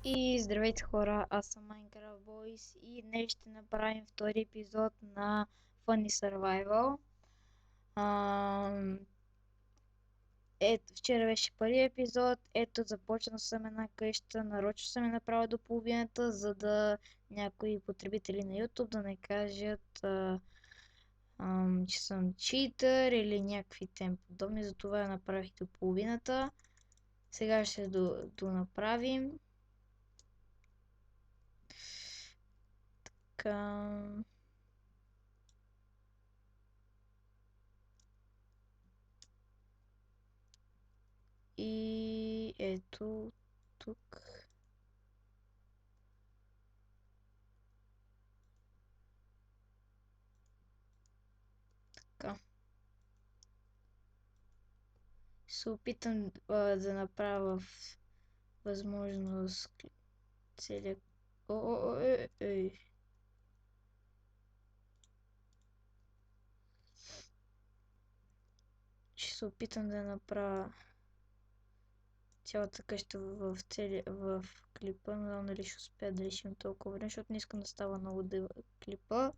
И здравейте хора, аз съм Minecraft Boys и днес ще направим втори епизод на Funny Survival. Ето, вчера беше първи епизод, ето започна съм една къща, нарочно съм я направил до половината, за да някои потребители на YouTube да не кажат, че съм читър или някакви тем подобни, затова я направих до половината. Сега ще донаправим. И ето тук. Така. Се опитам да направя в възможност целият... Ще се опитам да направя цялата къща в клипа, но не знам дали ще успея да решим толкова време, защото не искам да става много дълъг клипа.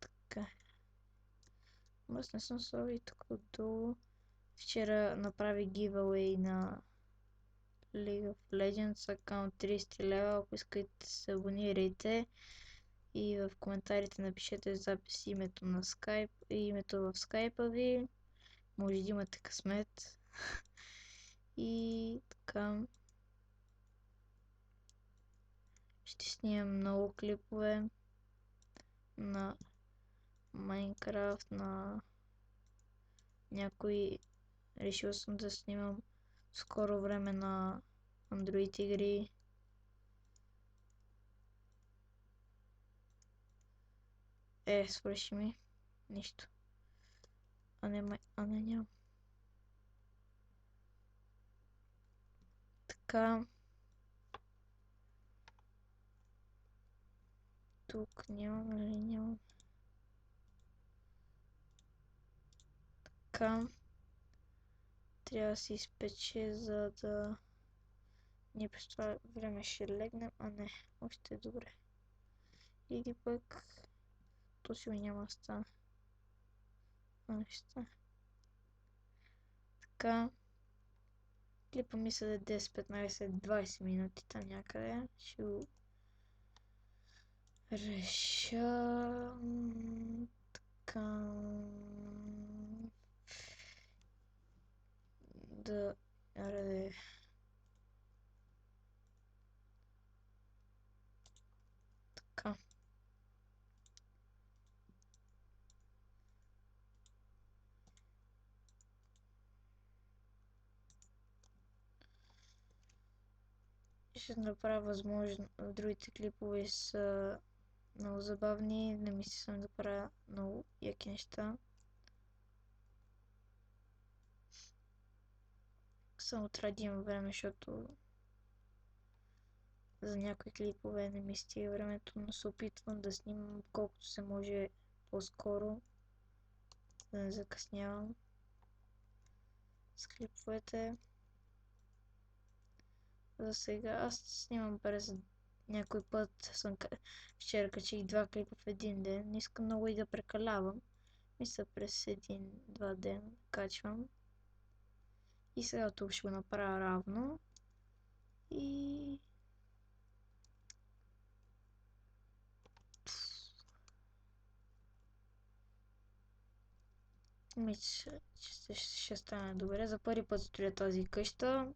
Така. Аз не съм сложил тук отдолу. Вчера направих giveaway на League of Legends аккаунт 30 лева, ако искате се абонирайте и в коментарите напишете запис името на Skype и името в скайпа ви. Може да имате късмет. И така. Ще снимам много клипове на Minecraft, на някои. Решил съм да снимам скоро време на Android игри. Свърши ми. Нищо. А не нямам. Така. Тук нямам или нямам. Така. Трябва да се изпече, за да... Ние през това време ще легнем, а не, още е добре. Или пък... То си няма да стане. Не ще стане. Така. Клипа ми се даде 10, 15, 20 минути там някъде. Ще го реша. Така. Да. Аре. Така. Ще направя възможно. Другите клипове са много забавни. Не мисля съм да правя много яки неща. Само трябва да имам време, защото за някои клипове не ми стига времето, но се опитвам да снимам колкото се може по-скоро, да не закъснявам с клиповете. За сега аз снимам през някой път, вчера качих 2 клипа в един ден, не искам много и да прекалявам. Мисля през 1-2 дена качвам. И сега тук ще го направя равно. И... Мисля, че ще стане добре. За първи път строя тази къща.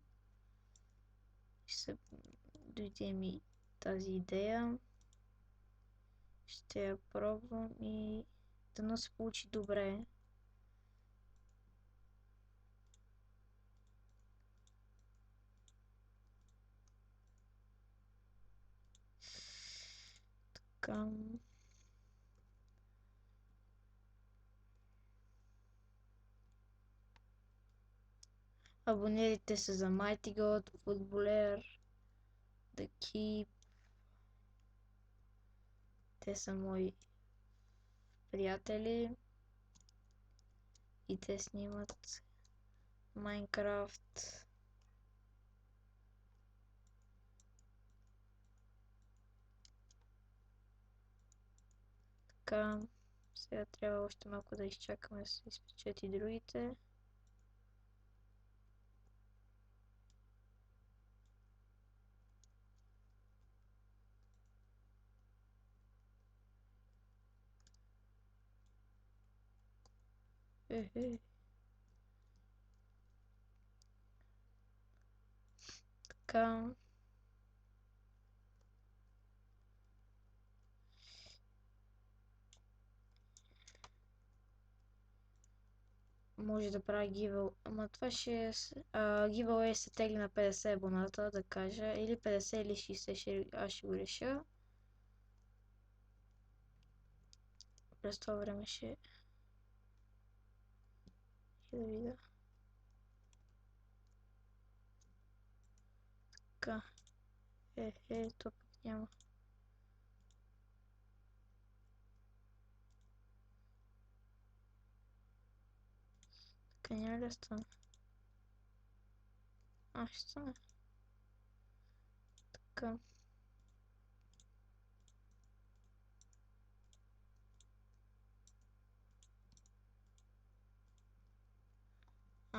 Ще дойде ми тази идея. Ще я пробвам и дано се получи добре. Така. Абонирайте се за Mighty God, Footballer, The Keep. Те са мои приятели и те снимат Майнкрафт. Така, сега трябва още малко да изчакаме да се изпечат и другите. Така. Може да правя giveaway. Ама това ще е... giveaway се тегли на 50 абоната, да кажа. Или 50 или 60, аз ще го реша. През това време ще... да видя. Така. То пък няма. Така няма ли да стане? Ще стане. Така.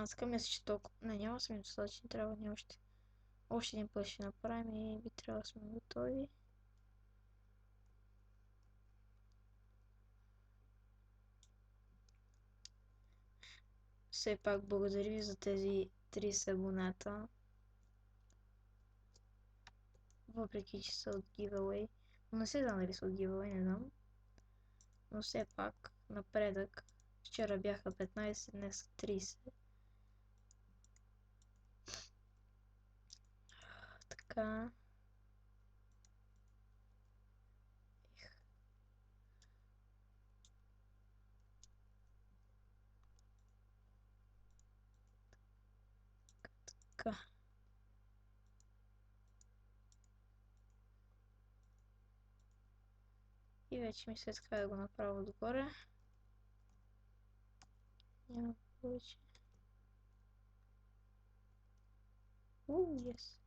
Така мисля, че толкова... Не, няма да сме достатъчни, трябва ни още. Още един път ще направим и би трябвало да сме готови. Все пак благодаря ви за тези 30 абоната. Въпреки че са от giveaway. Но не се знам дали са от giveaway, не знам. Но все пак напредък. Вчера бяха 15, днес са 30. Така. Така. И вече ми се така да го направя отгоре. Няма повече. Yes.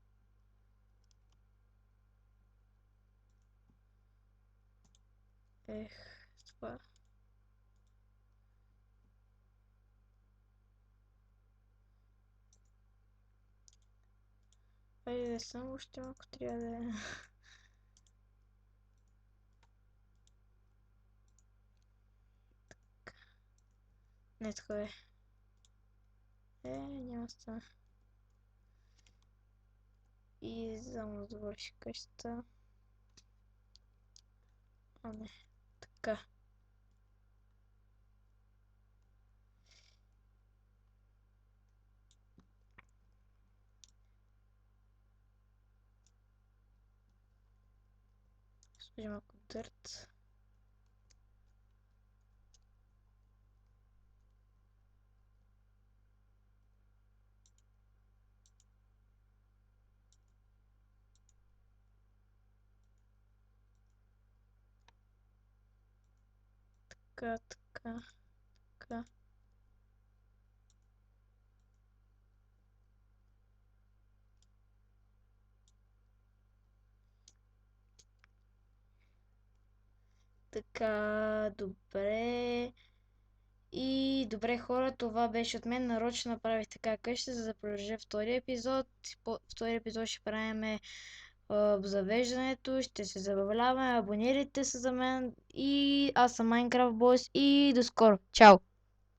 Това. Айде, само още малко трябва да е. Не, така е. Няма да стане. И само да довърши къщата. Не. Така. Сложим малко дърт. Така, така, така. Така, добре. И добре хора, това беше от мен. Нарочно направих така къща, за да продължа втория епизод. Втория епизод ще правим завеждането, ще се забавляваме, абонирайте се за мен и аз съм Minecraft Boys и до скоро. Чао!